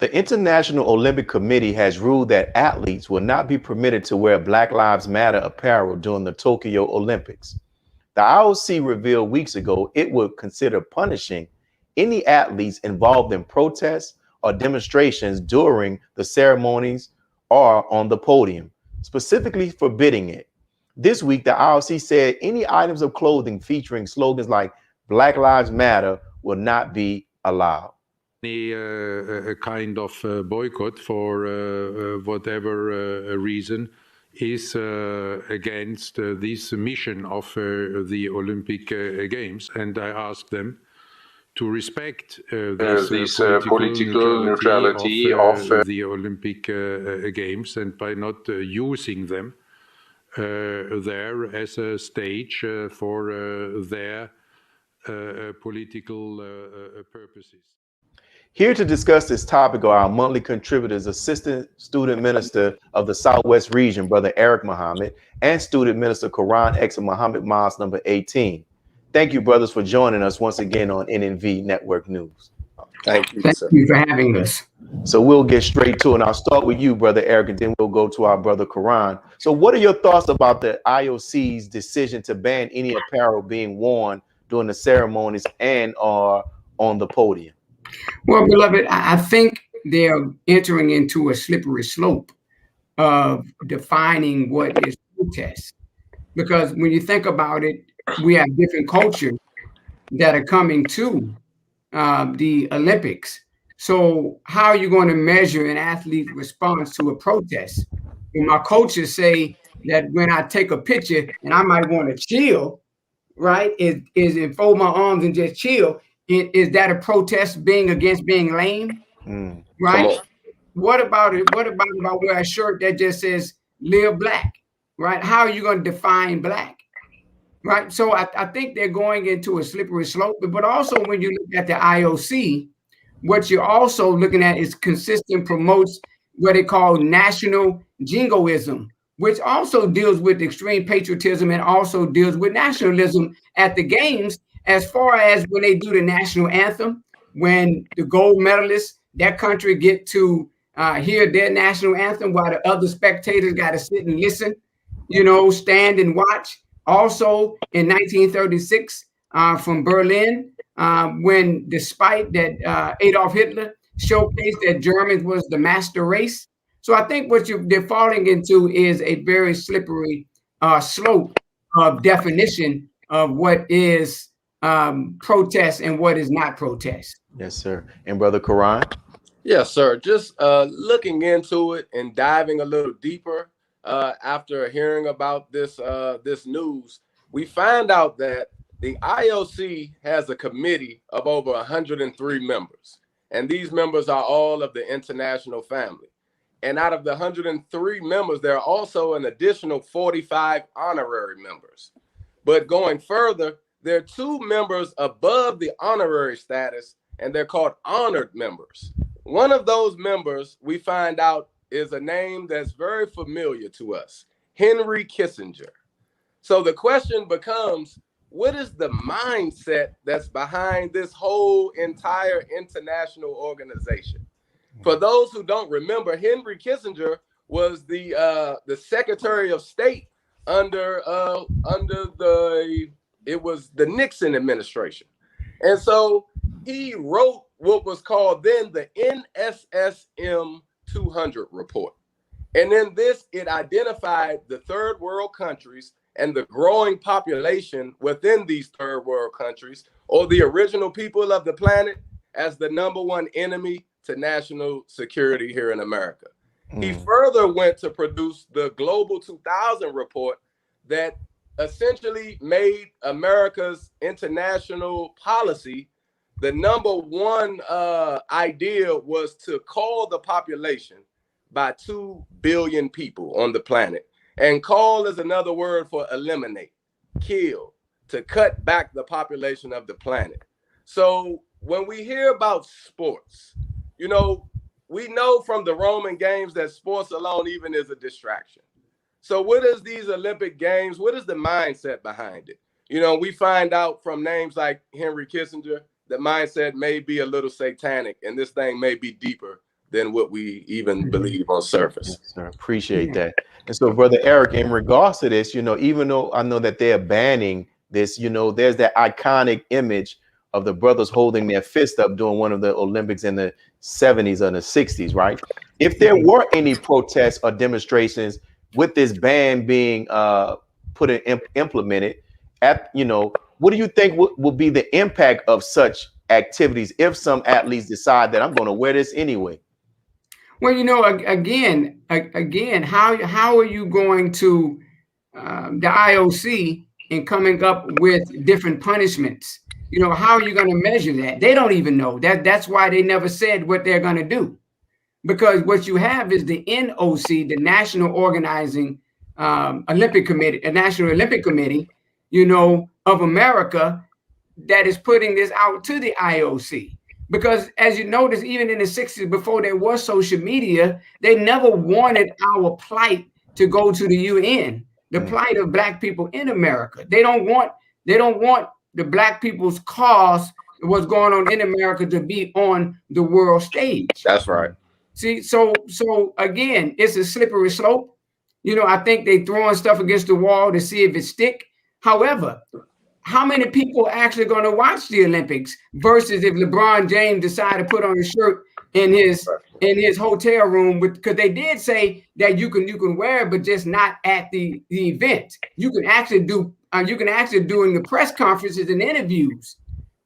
The International Olympic Committee has ruled that athletes will not be permitted to wear Black Lives Matter apparel during the Tokyo Olympics. The IOC revealed weeks ago it would consider punishing any athletes involved in protests or demonstrations during the ceremonies or on the podium, specifically forbidding it. This week, the IOC said any items of clothing featuring slogans like Black Lives Matter will not be allowed. A kind of boycott for whatever reason is against this mission of the Olympic Games, and I ask them to respect this political neutrality of the Olympic Games, and by not using them there as a stage for their political purposes. Here to discuss this topic are our monthly contributors, Assistant Student Minister of the Southwest Region, Brother Eric Muhammad, and Student Minister Quran X Muhammad Mosque number 18. Thank you, brothers, for joining us once again on NNV Network News. Thank you, Thank you for having us. So we'll get straight to it. And I'll start with you, Brother Eric, and then we'll go to our brother Quran. So what are your thoughts about the IOC's decision to ban any apparel being worn during the ceremonies and or on the podium? Well, beloved, I think they're entering into a slippery slope of defining what is protest. Because when you think about it, we have different cultures that are coming to the Olympics. So how are you going to measure an athlete's response to a protest? And my coaches say that when I take a picture and I might want to chill, right, is fold my arms and just chill. Is that a protest being against being lame? Right? What about it? What about if I wear a shirt that just says "Live Black"? Right? How are you going to define black? Right? So I think they're going into a slippery slope. But also when you look at the IOC, what you're also looking at is consistent promotes what they call national jingoism, which also deals with extreme patriotism and also deals with nationalism at the games. As far as when they do the national anthem, when the gold medalists, that country get to hear their national anthem while the other spectators got to sit and listen, stand and watch. Also in 1936 from Berlin, when despite that Adolf Hitler showcased that Germans was the master race. So I think what they're falling into is a very slippery slope of definition of what is protest and what is not protest. Yes, sir. And Brother Quran? Yes, sir. Just looking into it and diving a little deeper after hearing about this news, we find out that the IOC has a committee of over 103 members, and these members are all of the international family. And out of the 103 members, there are also an additional 45 honorary members. But going further, there are 2 members above the honorary status, and they're called honored members. One of those members, we find out, is a name that's very familiar to us, Henry Kissinger. So the question becomes, what is the mindset that's behind this whole entire international organization? For those who don't remember, Henry Kissinger was the Secretary of State under the Nixon administration. And so he wrote what was called then the NSSM 200 report. And in this, it identified the third world countries and the growing population within these third world countries, or the original people of the planet, as the #1 enemy to national security here in America. He further went to produce the Global 2000 report that essentially made America's international policy the #1 idea was to call the population by 2 billion people on the planet. And call is another word for eliminate, kill, to cut back the population of the planet. So when we hear about sports, we know from the Roman games that sports alone even is a distraction. So what is these Olympic Games? What is the mindset behind it? We find out from names like Henry Kissinger, the mindset may be a little satanic, and this thing may be deeper than what we even believe on surface. Yes, sir. Appreciate that. And so, Brother Eric, in regards to this, even though I know that they're banning this, there's that iconic image of the brothers holding their fist up during one of the Olympics in the 70s or the 60s, right? If there were any protests or demonstrations with this ban being implemented, what do you think will be the impact of such activities if some athletes decide that I'm going to wear this anyway? Well, again, how are you going to the IOC in coming up with different punishments? How are you going to measure that? They don't even know. That's why they never said what they're going to do, because what you have is the NOC, the National Organizing Olympic Committee, a National Olympic Committee, of America, that is putting this out to the IOC. Because as you notice, even in the 60s, before there was social media, they never wanted our plight to go to the UN, the plight of Black people in America. They don't want the Black people's cause, what's going on in America, to be on the world stage. That's right. See, so again, it's a slippery slope. I think they throwing stuff against the wall to see if it stick. However, how many people are actually going to watch the Olympics versus if LeBron James decided to put on a shirt in his hotel room, because they did say that you can wear it, but just not at the event. You can actually do during the press conferences and interviews,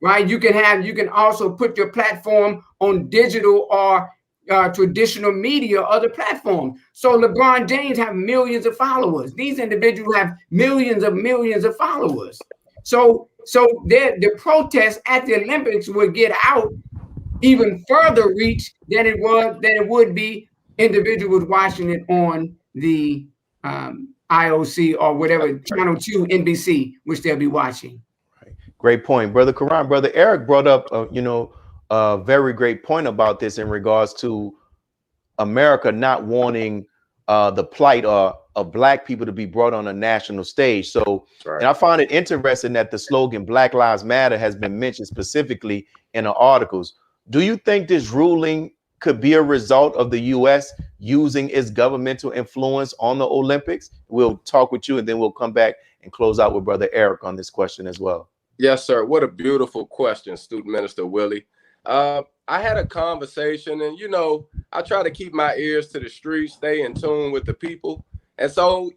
right? You can also put your platform on digital or traditional media or other platforms. So LeBron James have millions of followers. These individuals have millions of followers. So the protests at the Olympics would get out even further reach than it would be individuals watching it on the IOC or whatever, Channel 2, NBC, which they'll be watching. Right. Great point, Brother Karan. Brother Eric brought up, a very great point about this in regards to America not wanting the plight of Black people to be brought on a national stage. So, right. And I find it interesting that the slogan Black Lives Matter has been mentioned specifically in the articles. Do you think this ruling could be a result of the U.S. using its governmental influence on the Olympics? We'll talk with you and then we'll come back and close out with Brother Eric on this question as well. Yes, sir. What a beautiful question, Student Minister Willie. I had a conversation and, I try to keep my ears to the streets, stay in tune with the people. And so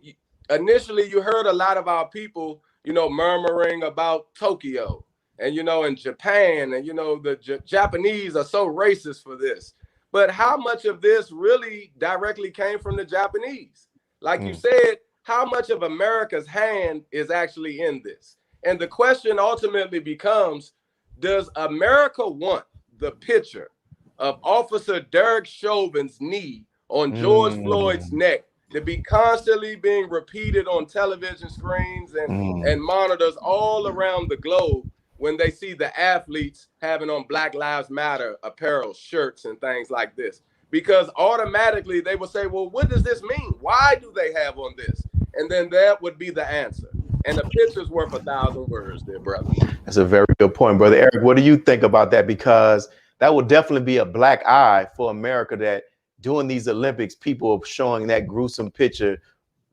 initially you heard a lot of our people, murmuring about Tokyo and, and Japan and, the Japanese are so racist for this. But how much of this really directly came from the Japanese? Like you said, how much of America's hand is actually in this? And the question ultimately becomes, does America want the picture of Officer Derek Chauvin's knee on George Floyd's neck to be constantly being repeated on television screens and monitors all around the globe when they see the athletes having on Black Lives Matter apparel, shirts, and things like this? Because automatically they will say, well, what does this mean? Why do they have on this? And then that would be the answer. And the picture's worth 1,000 words, dear brother. That's a very good point, Brother Eric. What do you think about that? Because that would definitely be a black eye for America, that during these Olympics, people are showing that gruesome picture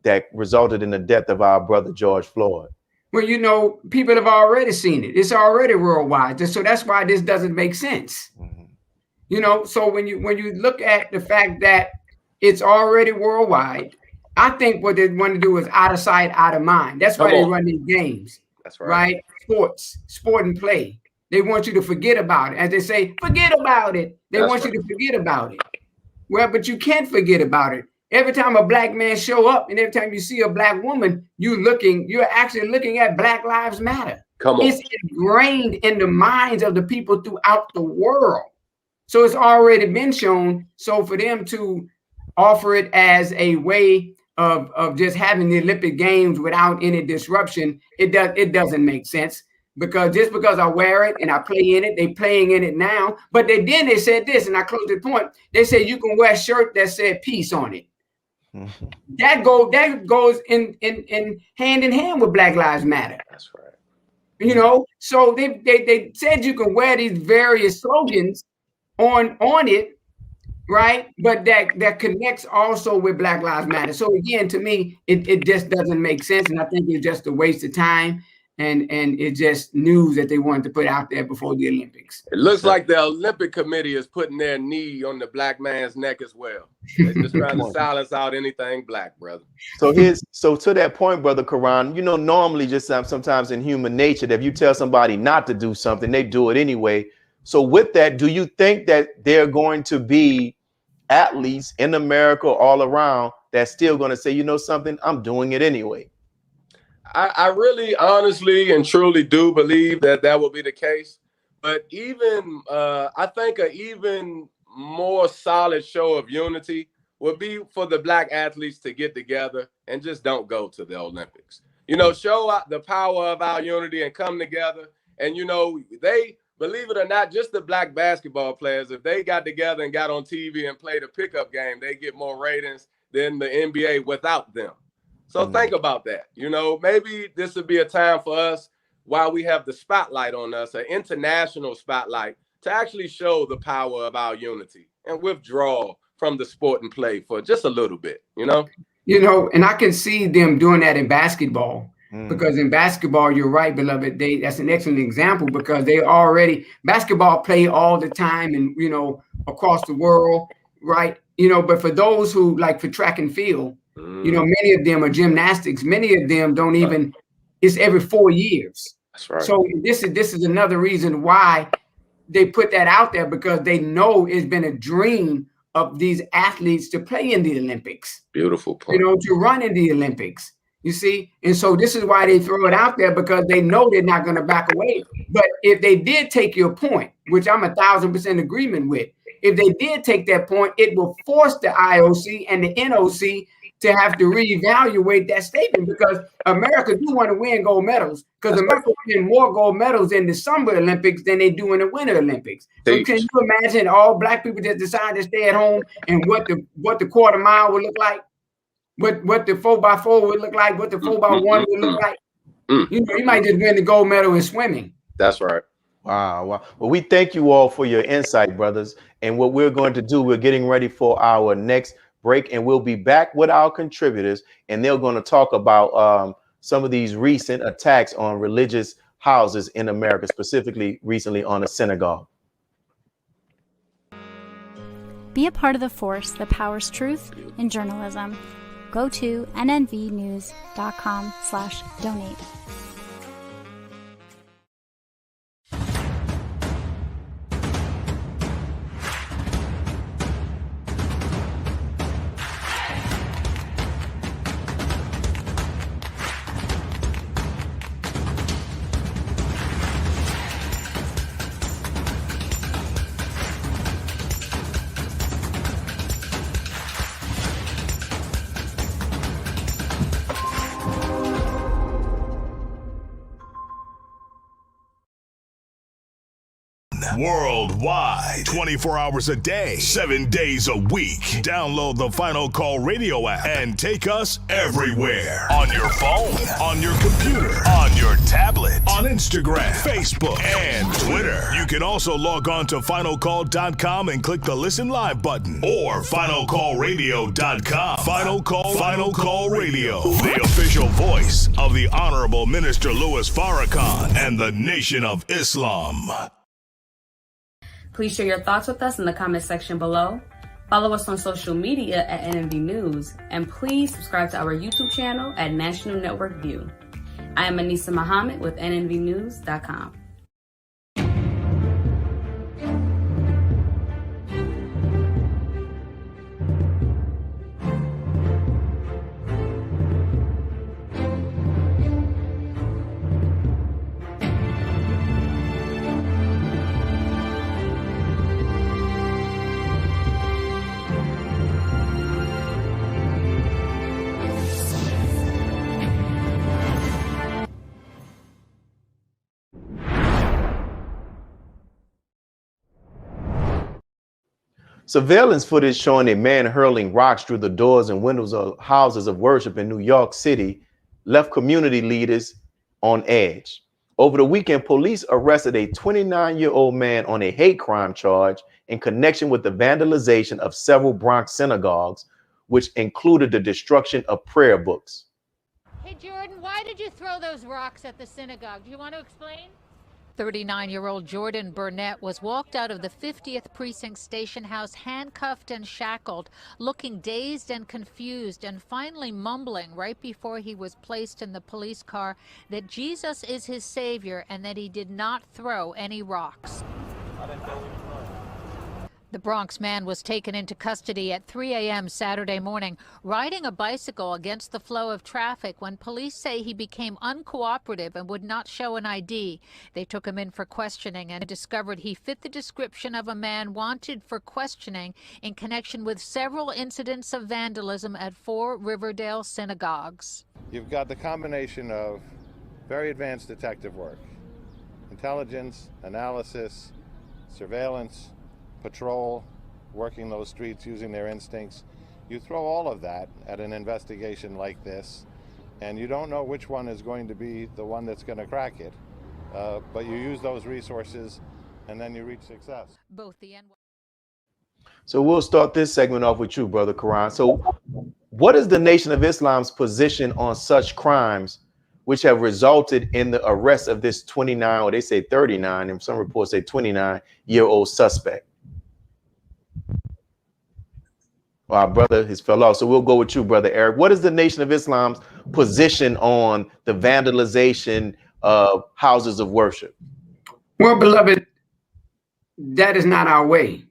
that resulted in the death of our brother George Floyd. Well, people have already seen it. It's already worldwide. So that's why this doesn't make sense. So when you look at the fact that it's already worldwide, I think what they want to do is out of sight, out of mind. That's why they run these games. That's right. Sport and play. They want you to forget about it. As they say, forget about it. They want you to forget about it. Well, but you can't forget about it. Every time a Black man show up and every time you see a Black woman, you're actually looking at Black Lives Matter. Come on. It's ingrained in the minds of the people throughout the world. So it's already been shown. So for them to offer it as a way of just having the Olympic Games without any disruption, it doesn't make sense. Because just because I wear it and I play in it, they playing in it now. But they said this, and I close the point. They said you can wear a shirt that said peace on it. That goes in hand in hand with Black Lives Matter. That's right. So they said you can wear these various slogans on it, right? But that connects also with Black Lives Matter. So again, to me, it just doesn't make sense, and I think it's just a waste of time, and it's just news that they wanted to put out there before the Olympics. It looks like the Olympic Committee is putting their knee on the black man's neck as well. They're just trying to silence out anything black, brother. So to that point, brother Karan, you know, normally just sometimes in human nature, that if you tell somebody not to do something, they do it anyway. So with that, do you think that they're going to be athletes in America all around that's still going to say, you know something, I'm doing it anyway? I really honestly and truly do believe that will be the case. But even I think an even more solid show of unity would be for the black athletes to get together and just don't go to the Olympics. You know, show out the power of our unity and come together. And, you know, they, believe it or not, just the black basketball players, if they got together and got on TV and played a pickup game, they get more ratings than the NBA without them. So think about that. You know, maybe this would be a time for us, while we have the spotlight on us, an international spotlight, to actually show the power of our unity and withdraw from the sport and play for just a little bit, you know? You know, and I can see them doing that in basketball, because in basketball, you're right, beloved, that's an excellent example, because they already, basketball play all the time and, you know, across the world, right? You know, but for those who, like for track and field, you know, many of them are gymnastics. Many of them don't even, it's every 4 years. That's right. So this is another reason why they put that out there, because they know it's been a dream of these athletes to play in the Olympics. Beautiful point. You know, to run in the Olympics, you see? And so this is why they throw it out there, because they know they're not going to back away. But if they did take your point, which I'm 1,000% agreement with, if they did take that point, it will force the IOC and the NOC to have to reevaluate that statement, because America do want to win gold medals, because America win more gold medals in the Summer Olympics than they do in the Winter Olympics. So can you imagine all black people that decide to stay at home, and what the quarter mile would look like, what the 4x4 would look like, what the 4x1 would look like? You know, you might just win the gold medal in swimming. That's right. Wow. Well, we thank you all for your insight, brothers. And what we're going to do, we're getting ready for our next break, and we'll be back with our contributors, and they're going to talk about some of these recent attacks on religious houses in America, specifically recently on a synagogue. Be a part of the force that powers truth in journalism. Go to nnvnews.com/donate. Worldwide, 24 hours a day, 7 days a week. Download the Final Call Radio app and take us everywhere. On your phone, on your computer, on your tablet, on Instagram, Facebook, and Twitter. You can also log on to finalcall.com and click the Listen Live button, or finalcallradio.com. Final Call Radio, the official voice of the Honorable Minister Louis Farrakhan and the Nation of Islam. Please share your thoughts with us in the comment section below. Follow us on social media at NNV News, and please subscribe to our YouTube channel at National Network View. I am Anissa Muhammad with nnvnews.com. Surveillance footage showing a man hurling rocks through the doors and windows of houses of worship in New York City left community leaders on edge. Over the weekend, police arrested a 29-year-old man on a hate crime charge in connection with the vandalization of several Bronx synagogues, which included the destruction of prayer books. Hey, Jordan, why did you throw those rocks at the synagogue? Do you want to explain? 39-year-old Jordan Burnett was walked out of the 50th Precinct Station House handcuffed and shackled, looking dazed and confused, and finally mumbling right before he was placed in the police car that Jesus is his savior and that he did not throw any rocks. The Bronx man was taken into custody at 3 a.m. Saturday morning, riding a bicycle against the flow of traffic when police say he became uncooperative and would not show an ID. They took him in for questioning and discovered he fit the description of a man wanted for questioning in connection with several incidents of vandalism at 4 Riverdale synagogues. You've got the combination of very advanced detective work, intelligence, analysis, surveillance, patrol, working those streets using their instincts. You throw all of that at an investigation like this, and you don't know which one is going to be the one that's going to crack it. But you use those resources, and then you reach success. So we'll start this segment off with you, Brother Karan. So what is the Nation of Islam's position on such crimes which have resulted in the arrest of this 29, or they say 39, and some reports say 29-year-old suspect? Well, our brother has fell off, so we'll go with you, Brother Eric. What is the Nation of Islam's position on the vandalization of houses of worship? Well, beloved, that is not our way.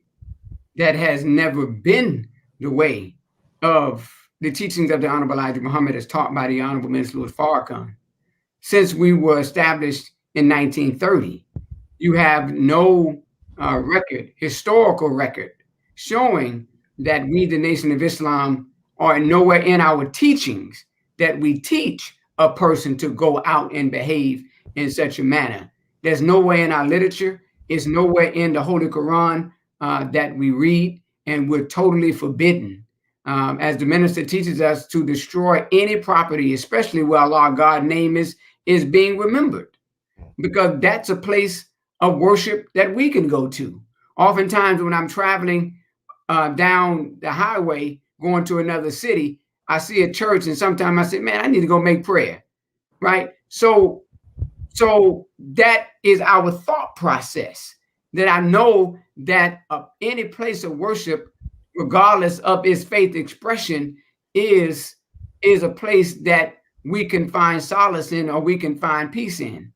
That has never been the way of the teachings of the Honorable Elijah Muhammad as taught by the Honorable Minister Louis Farrakhan. Since we were established in 1930, you have no historical record, showing that we, the Nation of Islam, are nowhere in our teachings that we teach a person to go out and behave in such a manner. There's nowhere in our literature, it's nowhere in the Holy Quran that we read, and we're totally forbidden, as the minister teaches us, to destroy any property, especially where Allah, God's name is being remembered, because that's a place of worship that we can go to. Oftentimes when I'm traveling down the highway going to another city, I see a church, and sometimes I say, man, I need to go make prayer, right? So that is our thought process, that I know that any place of worship, regardless of its faith expression, is a place that we can find solace in, or we can find peace in.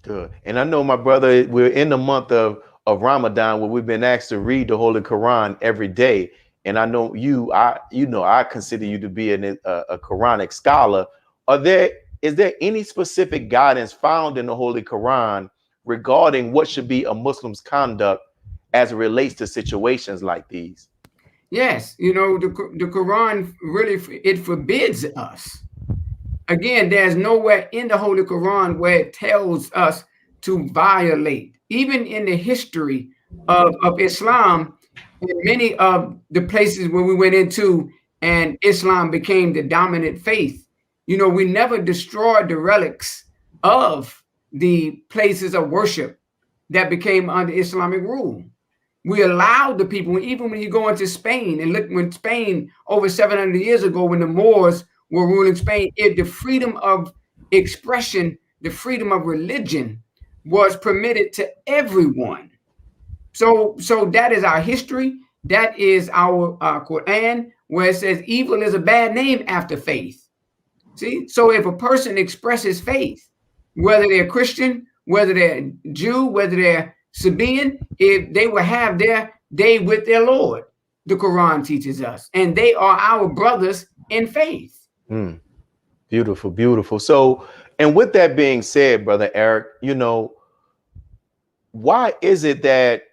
Good. And I know, my brother, we're in the month of Ramadan, where we've been asked to read the Holy Quran every day. And I know I consider you to be a Quranic scholar. Is there any specific guidance found in the Holy Quran regarding what should be a Muslim's conduct as it relates to situations like these? Yes, the Quran really, it forbids us. Again, there's nowhere in the Holy Quran where it tells us to violate. Even in the history of Islam, in many of the places where we went into and Islam became the dominant faith, we never destroyed the relics of the places of worship that became under Islamic rule. We allowed the people, even when you go into Spain, and look, when Spain over 700 years ago, when the Moors were ruling Spain, the freedom of expression, the freedom of religion was permitted to everyone. So that is our history. That is our Quran, where it says evil is a bad name after faith. See, so if a person expresses faith, whether they're Christian, whether they're Jew, whether they're Sabaean, if they will have their day with their Lord, the Quran teaches us, and they are our brothers in faith. Beautiful, beautiful. So, and with that being said, Brother Eric, why is it that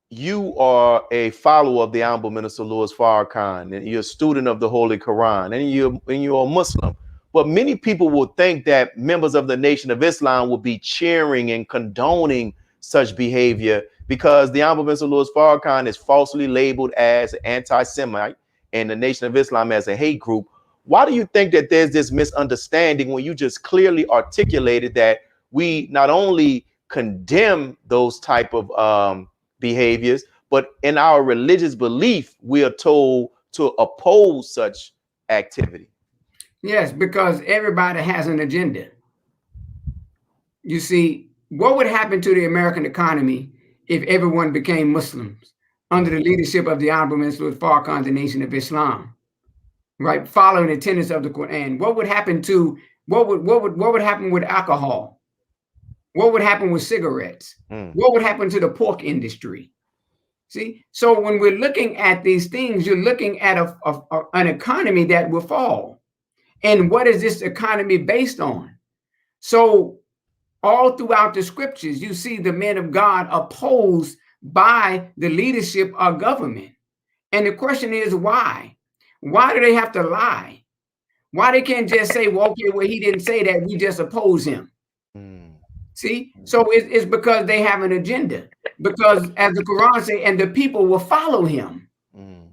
you are a follower of the Honorable Minister Louis Farrakhan, and you're a student of the Holy Quran, and you're a Muslim? But many people will think that members of the Nation of Islam will be cheering and condoning such behavior because the Honorable Minister Louis Farrakhan is falsely labeled as an anti-Semite and the Nation of Islam as a hate group. Why do you think that there's this misunderstanding when you just clearly articulated that we not only condemn those type of behaviors, but in our religious belief, we are told to oppose such activity? Yes, because everybody has an agenda. You see, what would happen to the American economy if everyone became Muslims under the leadership of the Honorable Minister of Farrakhan, the Nation of Islam, right? Following the tenets of the Quran. What would happen to what would happen with alcohol? What would happen with cigarettes? What would happen to the pork industry? See, so when we're looking at these things, you're looking at an economy that will fall. And what is this economy based on? So all throughout the scriptures, you see the men of God opposed by the leadership of government. And the question is, why? Why do they have to lie? Why they can't just say, well, okay, well, he didn't say that, we just oppose him. See, so it's because they have an agenda. Because as the Quran says, and the people will follow him. And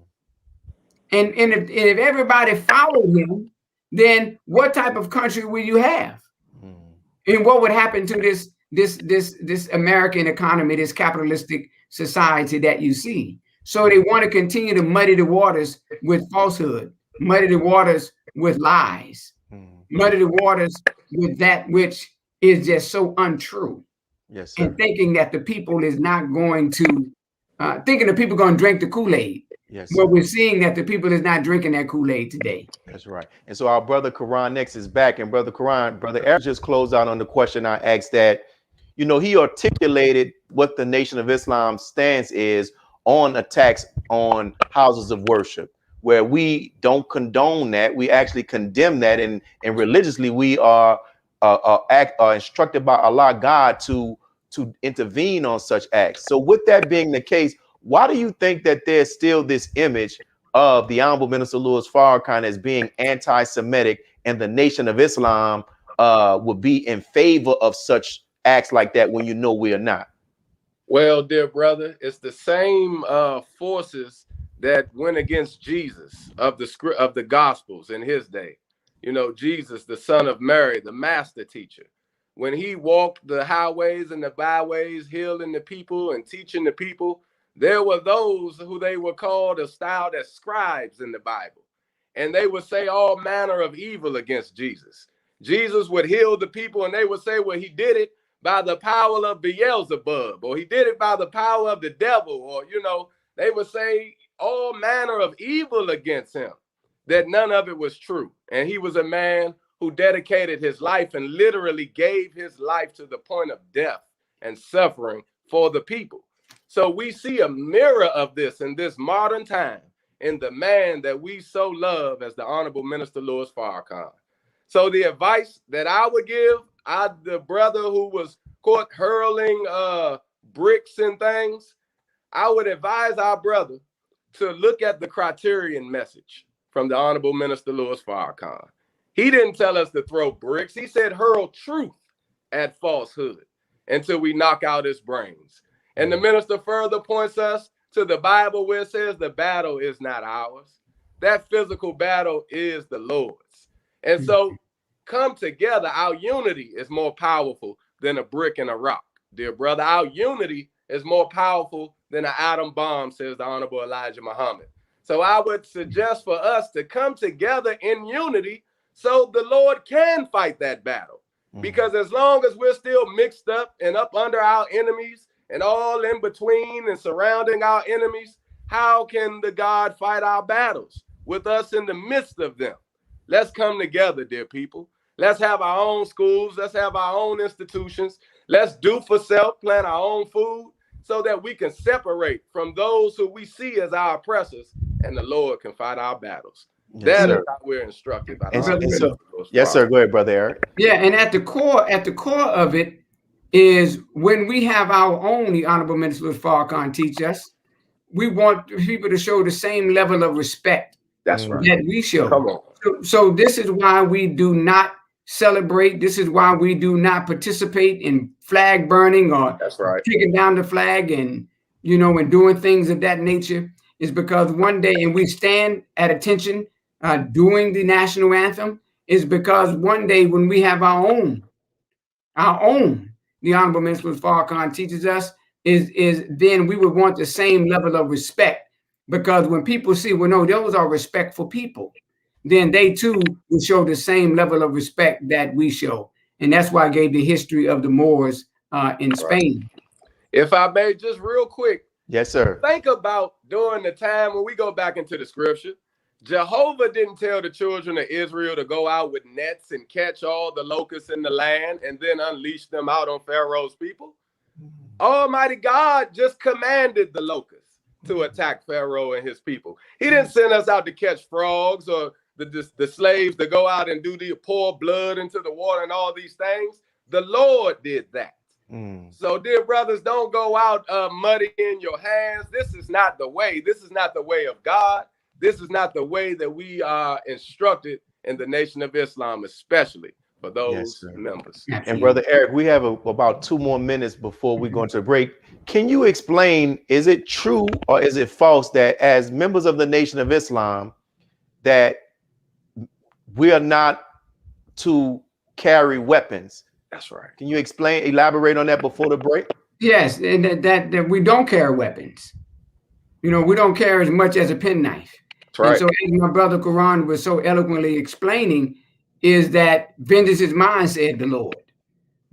if everybody followed him, then what type of country will you have? And what would happen to this American economy, this capitalistic society that you see? So they want to continue to muddy the waters with falsehood, muddy the waters with lies, muddy the waters with that which is just so untrue. Yes, sir. And thinking that the people is not going to, thinking the people are going to drink the Kool-Aid. Yes. Well, we're seeing that the people is not drinking that Kool-Aid today. That's right. And so our brother Quran next is back. And brother Quran, brother Eric just closed out on the question I asked that, you know, he articulated what the Nation of Islam's stance is on attacks on houses of worship, where we don't condone that. We actually condemn that. And religiously, we are instructed by Allah God to intervene on such acts. So with that being the case, why do you think that there's still this image of the Honorable Minister Louis Farrakhan as being anti-Semitic, and the Nation of Islam would be in favor of such acts like that when you know we are not? Well, dear brother, it's the same forces that went against Jesus of the Gospels in his day. You know, Jesus, the son of Mary, the master teacher, when he walked the highways and the byways, healing the people and teaching the people, there were those who they were called or styled as scribes in the Bible. And they would say all manner of evil against Jesus. Jesus would heal the people and they would say, well, he did it by the power of Beelzebub, or he did it by the power of the devil, or, you know, they would say all manner of evil against him, that none of it was true. And he was a man who dedicated his life and literally gave his life to the point of death and suffering for the people. So we see a mirror of this in this modern time in the man that we so love as the Honorable Minister Louis Farrakhan. So the advice that I would give, the brother who was caught hurling bricks and things, I would advise our brother to look at the criterion message from the Honorable Minister Louis Farrakhan. He didn't tell us to throw bricks. He said hurl truth at falsehood until we knock out his brains. And the minister further points us to the Bible where it says the battle is not ours. That physical battle is the Lord's. And so come together. Our unity is more powerful than a brick and a rock. Dear brother, our unity is more powerful than an atom bomb, says the Honorable Elijah Muhammad. So I would suggest for us to come together in unity so the Lord can fight that battle. Because as long as we're still mixed up and up under our enemies and all in between and surrounding our enemies, how can the God fight our battles with us in the midst of them? Let's come together, dear people. Let's have our own schools. Let's have our own institutions. Let's do for self, plant our own food so that we can separate from those who we see as our oppressors, and the Lord can fight our battles. That is how we're instructed by the Yes, sir. Go ahead, brother Eric. Yeah, and at the core of it is when we have our own, the Honorable Minister Louis Farrakhan teach us, we want people to show the same level of respect that we show. Come on. So this is why we do not celebrate. This is why we do not participate in flag burning or taking down the flag and, you know, and doing things of that nature, is because one day, and we stand at attention doing the national anthem is because one day when we have our own, the Honorable Minister Farrakhan teaches us, is then we would want the same level of respect, because when people see, well, no, those are respectful people, then they too will show the same level of respect that we show. And that's why I gave the history of the Moors in Spain. If I may, just real quick. Yes, sir. Think about during the time when we go back into the scripture, Jehovah didn't tell the children of Israel to go out with nets and catch all the locusts in the land and then unleash them out on Pharaoh's people. Almighty God just commanded the locusts to attack Pharaoh and his people. He didn't send us out to catch frogs or the slaves to go out and pour blood into the water and all these things. The Lord did that. So, dear brothers, don't go out muddying your hands. This is not the way. This is not the way of God. This is not the way that we are instructed in the Nation of Islam, especially for those members. And Brother Eric, we have about 2 more minutes before we go into break. Can you explain, is it true or is it false that as members of the Nation of Islam, that we are not to carry weapons? That's right. Can you elaborate on that before the break? Yes, and that we don't carry weapons. You know, we don't carry as much as a penknife. That's right. And so as my brother Quran was so eloquently explaining, is that vengeance is mine, said the Lord.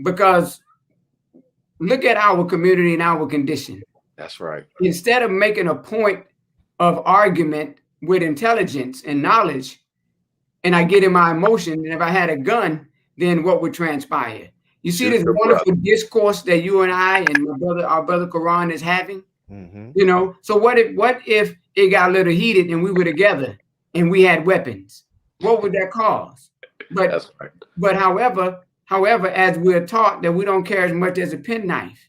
Because look at our community and our condition. That's right. Instead of making a point of argument with intelligence and knowledge, and I get in my emotion, and if I had a gun, then what would transpire? You see this wonderful discourse that you and I and our brother Quran is having? You know, so what if it got a little heated and we were together and we had weapons? What would that cause? But that's right. But however, as we're taught that we don't care as much as a penknife,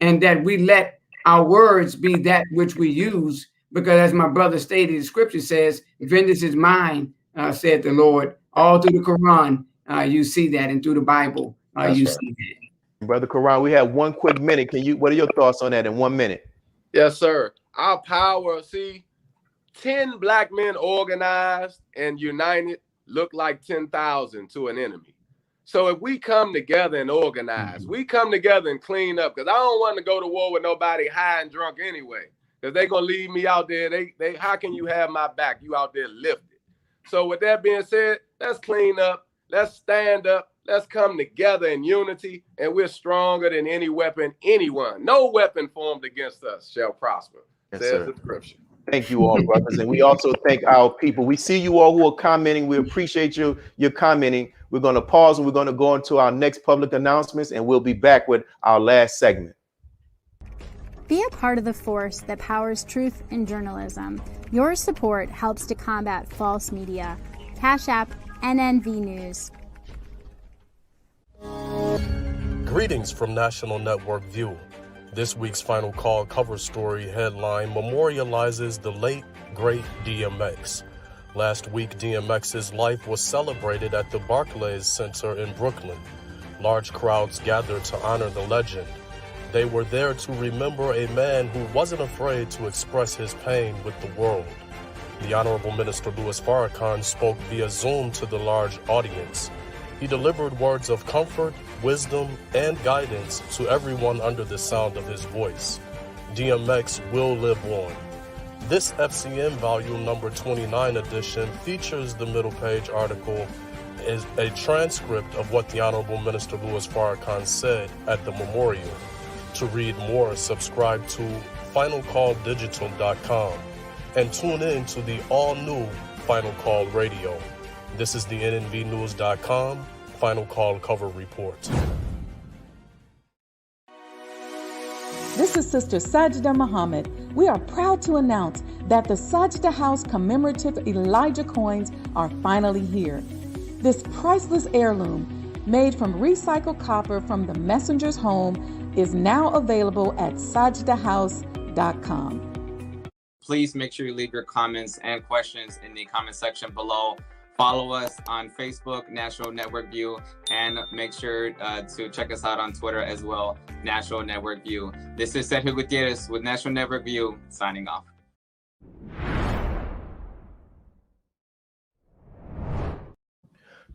and that we let our words be that which we use, because as my brother stated, the scripture says, vengeance is mine, said the Lord. All through the Quran, you see that, and through the Bible, you see that. Brother Quran, we have 1 quick minute. What are your thoughts on that in 1 minute? Yes, sir. Our power, 10 black men organized and united look like 10,000 to an enemy. So if we come together and organize, we come together and clean up, because I don't want to go to war with nobody high and drunk anyway, because they're going to leave me out there. They how can you have my back? You out there lifted. So with that being said, let's clean up. Let's stand up. Let's come together in unity, and we're stronger than any weapon, anyone. No weapon formed against us shall prosper, says the scripture. Thank you all, brothers. And we also thank our people. We see you all who are commenting. We appreciate you commenting. We're going to pause and we're going to go into our next public announcements, and we'll be back with our last segment. Be a part of the force that powers truth in journalism. Your support helps to combat false media. Cash App NNV News. Greetings from National Network View. This week's Final Call cover story headline memorializes the late, great DMX. Last week, DMX's life was celebrated at the Barclays Center in Brooklyn. Large crowds gathered to honor the legend. They were there to remember a man who wasn't afraid to express his pain with the world. The Honorable Minister Louis Farrakhan spoke via Zoom to the large audience. He delivered words of comfort, wisdom, and guidance to everyone under the sound of his voice. DMX will live on. This FCM volume number 29 edition features the middle page article is a transcript of what the Honorable Minister Louis Farrakhan said at the memorial. To read more, subscribe to finalcalldigital.com and tune in to the all-new Final Call Radio. This is the NNVnews.com Final Call cover report. This is Sister Sajda Muhammad. We are proud to announce that the Sajda House commemorative Elijah coins are finally here. This priceless heirloom, made from recycled copper from the messenger's home, is now available at sajdahouse.com. Please make sure you leave your comments and questions in the comment section below. Follow us on Facebook, National Network View, and make sure to check us out on Twitter as well, National Network View. This is Sergio Gutierrez with National Network View, signing off.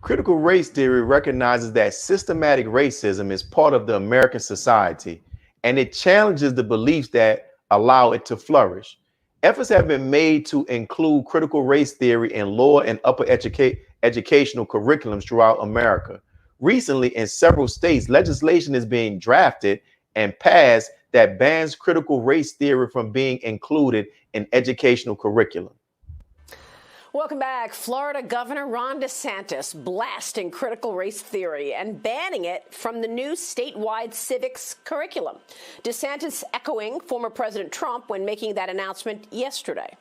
Critical race theory recognizes that systematic racism is part of the American society, and it challenges the beliefs that allow it to flourish. Efforts have been made to include critical race theory in lower and upper educational curriculums throughout America. Recently, in several states, legislation is being drafted and passed that bans critical race theory from being included in educational curriculum. Welcome back. Florida Governor Ron DeSantis blasting critical race theory and banning it from the new statewide civics curriculum. DeSantis echoing former President Trump when making that announcement yesterday.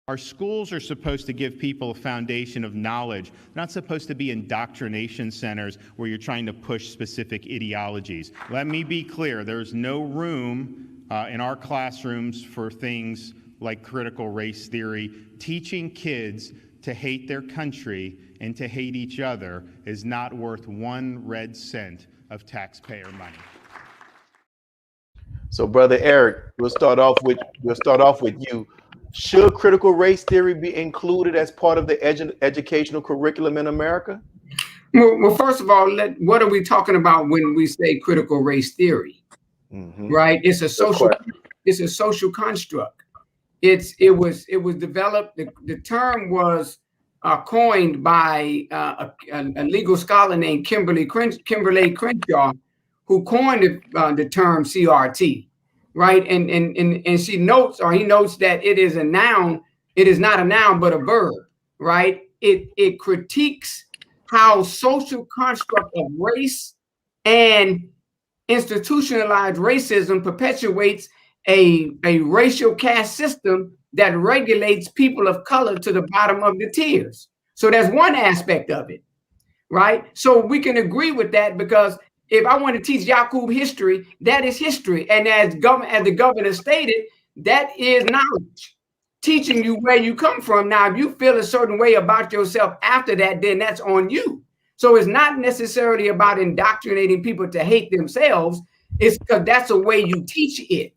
Our schools are supposed to give people a foundation of knowledge. They're not supposed to be indoctrination centers where you're trying to push specific ideologies. Let me be clear, there's no room in our classrooms for things like critical race theory. Teaching kids to hate their country and to hate each other is not worth 1 red cent of taxpayer money. So, Brother Eric, we'll start off with you. Should critical race theory be included as part of the educational curriculum in America? Well, first of all, what are we talking about when we say critical race theory? Right? It's a social construct. It was developed. The term was coined by a legal scholar named Kimberly Crenshaw, who coined the term CRT, right? And she notes, or he notes, that it is a noun. It is not a noun, but a verb, right? It critiques how social construct of race and institutionalized racism perpetuates a racial caste system that regulates people of color to the bottom of the tiers. So that's one aspect of it, right? So we can agree with that, because if I want to teach Yakub history, that is history. And as the governor stated, that is knowledge, teaching you where you come from. Now, if you feel a certain way about yourself after that, then that's on you. So it's not necessarily about indoctrinating people to hate themselves. It's because that's the way you teach it.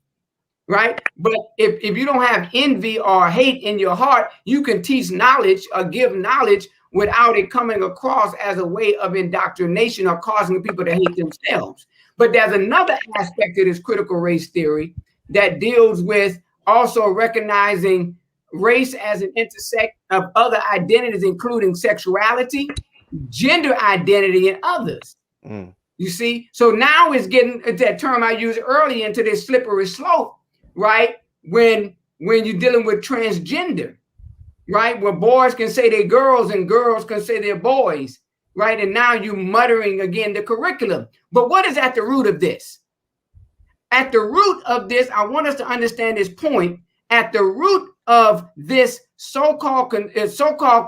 Right? But if you don't have envy or hate in your heart, you can teach knowledge or give knowledge without it coming across as a way of indoctrination or causing people to hate themselves. But there's another aspect of this critical race theory that deals with also recognizing race as an intersect of other identities, including sexuality, gender identity, and others. You see? So now it's getting that term I used earlier into this slippery slope. Right? When you're dealing with transgender, right? Where boys can say they're girls and girls can say they're boys, right? And now you're muttering again the curriculum. But what is at the root of this? At the root of this, I want us to understand this point. At the root of this so-called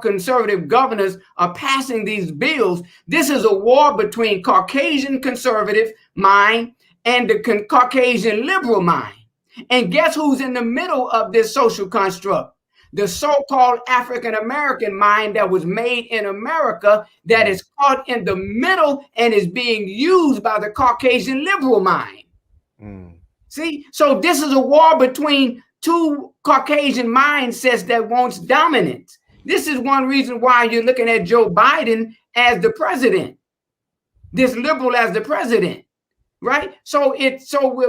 conservative governors are passing these bills. This is a war between Caucasian conservative mind and the Caucasian liberal mind. And guess who's in the middle of this social construct? The so-called African-American mind that was made in America, that is caught in the middle and is being used by the Caucasian liberal mind. See? So this is a war between two Caucasian mindsets that wants dominance. This is one reason why you're looking at Joe Biden as the president, this liberal as the president. Right. So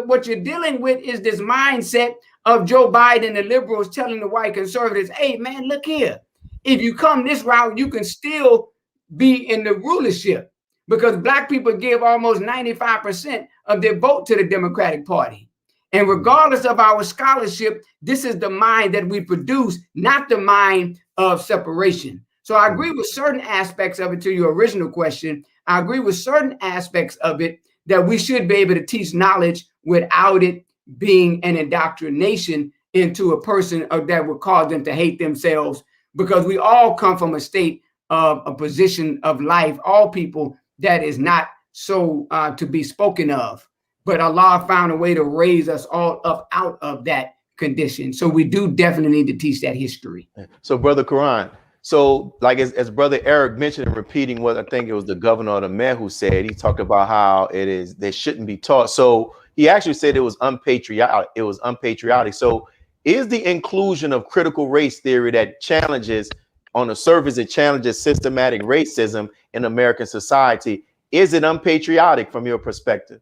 what you're dealing with is this mindset of Joe Biden, the liberals, telling the white conservatives, hey, man, look here. If you come this route, you can still be in the rulership, because black people give almost 95% of their vote to the Democratic Party. And regardless of our scholarship, this is the mind that we produce, not the mind of separation. So I agree with certain aspects of it. To your original question, I agree with certain aspects of it, that we should be able to teach knowledge without it being an indoctrination into a person that would cause them to hate themselves, because we all come from a state of a position of life, all people, that is not so to be spoken of. But Allah found a way to raise us all up out of that condition. So we do definitely need to teach that history. So, Brother Quran, so like as Brother Eric mentioned, and repeating what I think it was the governor or the mayor who said, he talked about how they shouldn't be taught. So he actually said it was unpatriotic. So is the inclusion of critical race theory that challenges On the surface, it challenges systematic racism in American society. Is it unpatriotic from your perspective?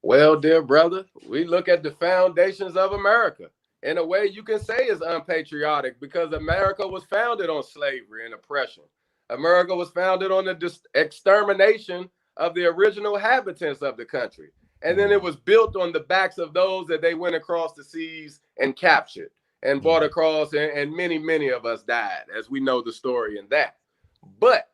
Well, dear brother, we look at the foundations of America. In a way, you can say it's unpatriotic because America was founded on slavery and oppression. America was founded on the extermination of the original inhabitants of the country. And then it was built on the backs of those that they went across the seas and captured and brought across, and many, many of us died, as we know the story in that. But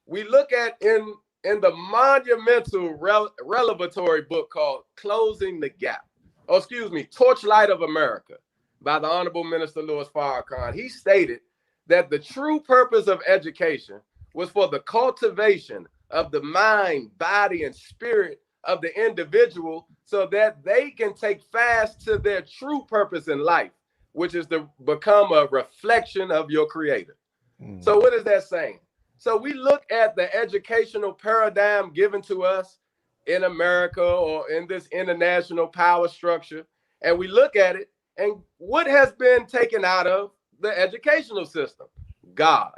we look at in the monumental revelatory book called Closing the Gap, Torchlight of America, by the Honorable Minister Louis Farrakhan, he stated that the true purpose of education was for the cultivation of the mind, body, and spirit of the individual so that they can take fast to their true purpose in life, which is to become a reflection of your creator. So what is that saying? So we look at the educational paradigm given to us in America or in this international power structure, and we look at it, and what has been taken out of the educational system? God.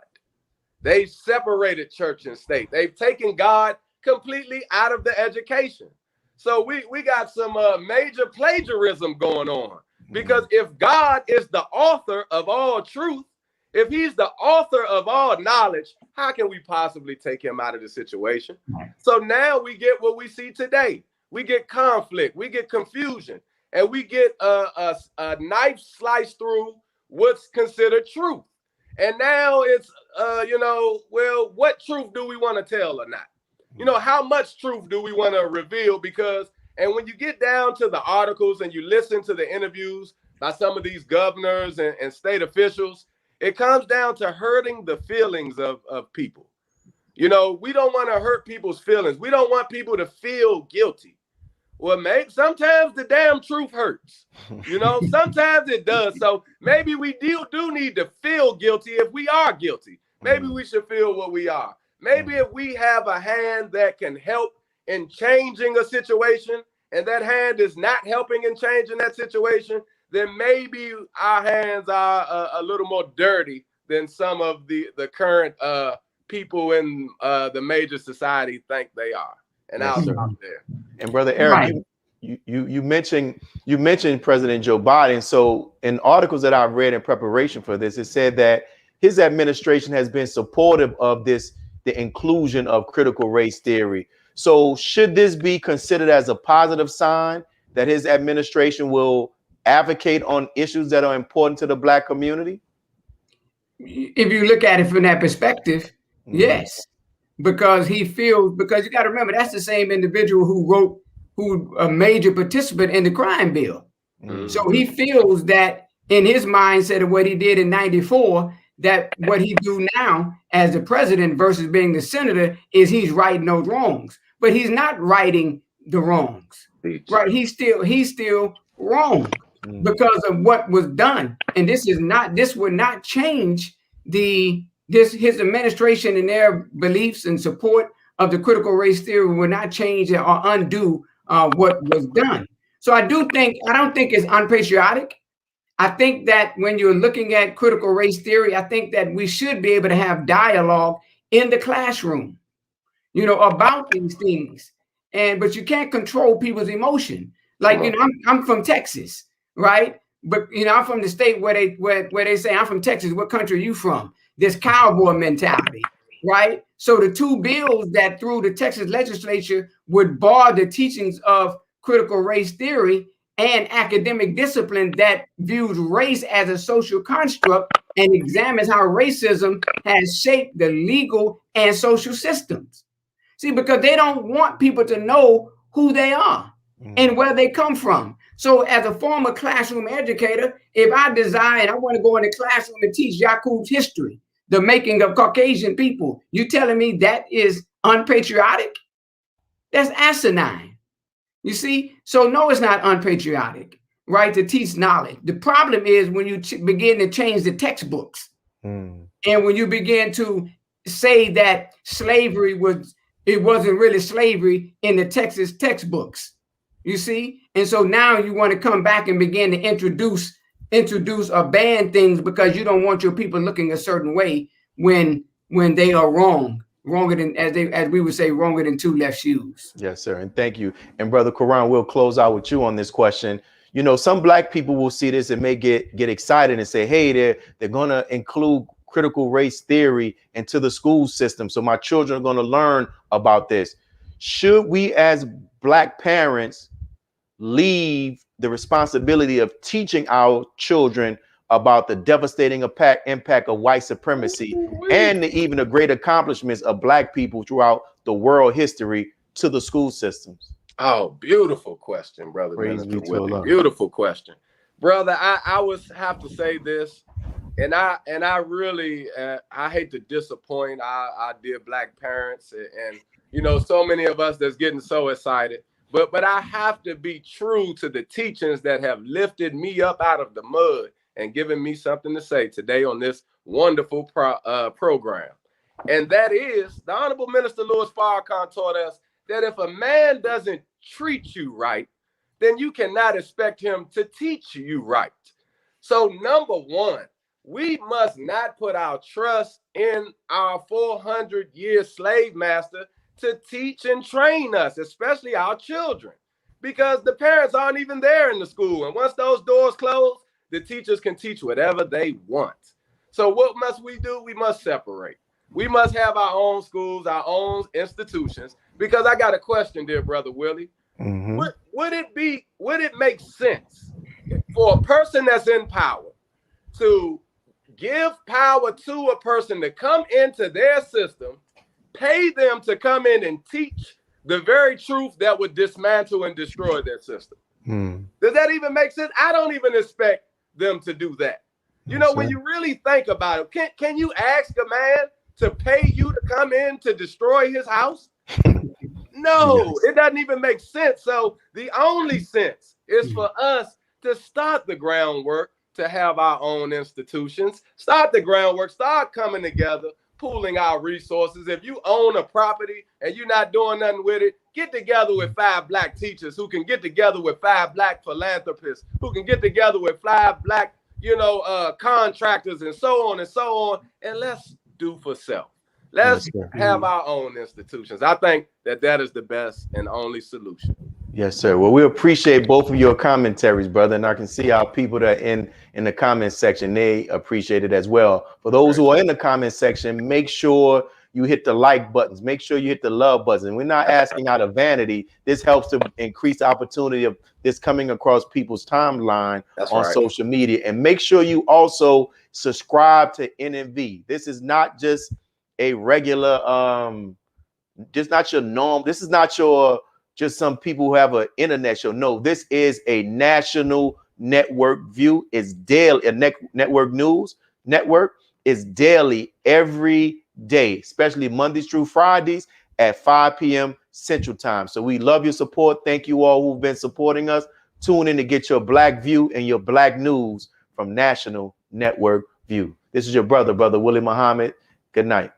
They've separated church and state. They've taken God completely out of the education. So we got some major plagiarism going on, because if God is the author of all truth, if he's the author of all knowledge, how can we possibly take him out of the situation? So now we get what we see today. We get conflict, we get confusion, and we get a knife sliced through what's considered truth. And now it's, well, what truth do we want to tell or not? How much truth do we want to reveal? Because, and when you get down to the articles and you listen to the interviews by some of these governors and state officials, it comes down to hurting the feelings of people. We don't want to hurt people's feelings. We don't want people to feel guilty. Well, sometimes the damn truth hurts. Sometimes it does. So maybe we do need to feel guilty if we are guilty. Maybe we should feel what we are. Maybe if we have a hand that can help in changing a situation, and that hand is not helping in changing that situation, then maybe our hands are a little more dirty than some of the current people in the major society think they are. And I'll stop there. And Brother Eric, you mentioned President Joe Biden. So in articles that I've read in preparation for this, it said that his administration has been supportive of the inclusion of critical race theory. So should this be considered as a positive sign that his administration will advocate on issues that are important to the Black community? If you look at it from that perspective, yes. Because because you got to remember, that's the same individual who a major participant in the crime bill. So he feels that in his mindset of what he did in '94, that what he do now as the president versus being the senator is he's righting those wrongs, but he's not righting the wrongs, right? He's still wrong because of what was done. And this would not change his administration and their beliefs and support of the critical race theory will not change or undo what was done. So I don't think it's unpatriotic. I think that when you're looking at critical race theory, I think that we should be able to have dialogue in the classroom, about these things. But you can't control people's emotion. Like, I'm from Texas, right? But I'm from the state where they say, I'm from Texas. What country are you from? This cowboy mentality, right? So the two bills that through the Texas legislature would bar the teachings of critical race theory and academic discipline that views race as a social construct and examines how racism has shaped the legal and social systems. See, because they don't want people to know who they are and where they come from. So as a former classroom educator, if I desire and I want to go in the classroom and teach Yakub's history, the making of Caucasian people, you telling me that is unpatriotic? That's asinine. You see? So no, it's not unpatriotic, right, to teach knowledge. The problem is when you begin to change the textbooks and when you begin to say that slavery wasn't really slavery in the Texas textbooks. You see? And so now you want to come back and begin to introduce or ban things because you don't want your people looking a certain way when they are wronger than, as we would say, wronger than two left shoes. Yes, sir. And thank you. And Brother Quran, we'll close out with you on this question. You know, some black people will see this and may get excited and say, hey, they're going to include critical race theory into the school system, so my children are going to learn about this. Should we as black parents leave the responsibility of teaching our children about the devastating impact of white supremacy and even the great accomplishments of black people throughout the world history to the school systems? Oh, beautiful question, brother. Minister Willie. Beautiful question, brother. I would have to say this, and I really I hate to disappoint our dear black parents, and you know, so many of us that's getting so excited. But I have to be true to the teachings that have lifted me up out of the mud and given me something to say today on this wonderful program. And that is, the Honorable Minister Louis Farrakhan taught us that if a man doesn't treat you right, then you cannot expect him to teach you right. So number one, we must not put our trust in our 400-year slave master to teach and train us, especially our children, because the parents aren't even there in the school. And once those doors close, the teachers can teach whatever they want. So what must we do? We must separate. We must have our own schools, our own institutions, because I got a question, dear brother Willie. Mm-hmm. Would it make sense for a person that's in power to give power to a person to come into their system, pay them to come in and teach the very truth that would dismantle and destroy their system? Does that even make sense? I don't even expect them to do that. You know, when you really think about it, can you ask a man to pay you to come in to destroy his house? No, it doesn't even make sense. So the only sense is for us to start the groundwork to have our own institutions, start the groundwork, start coming together, pooling our resources. If you own a property and you're not doing nothing with it, get together with 5 black teachers who can get together with 5 black philanthropists, who can get together with 5 black, contractors and so on, and let's do for self. Let's have our own institutions. I think that is the best and only solution. Yes, sir. Well, we appreciate both of your commentaries, brother. And I can see our people that are in the comment section, they appreciate it as well. For those who are in the comment section, make sure you hit the like buttons. Make sure you hit the love button. We're not asking out of vanity. This helps to increase the opportunity of this coming across people's timeline on social media. And make sure you also subscribe to NNV. This is not just a regular, just not your norm. This is not your just some people who have an internet show. No, this is a national network view. It's daily. A network news network is daily every day, especially Mondays through Fridays at 5 p.m. Central Time. So we love your support. Thank you all who've been supporting us. Tune in to get your black view and your black news from National Network View. This is your brother Willie Muhammad. Good night.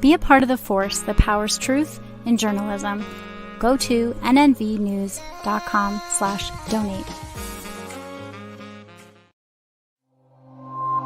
Be a part of the force that powers truth in journalism. Go to nnvnews.com/donate.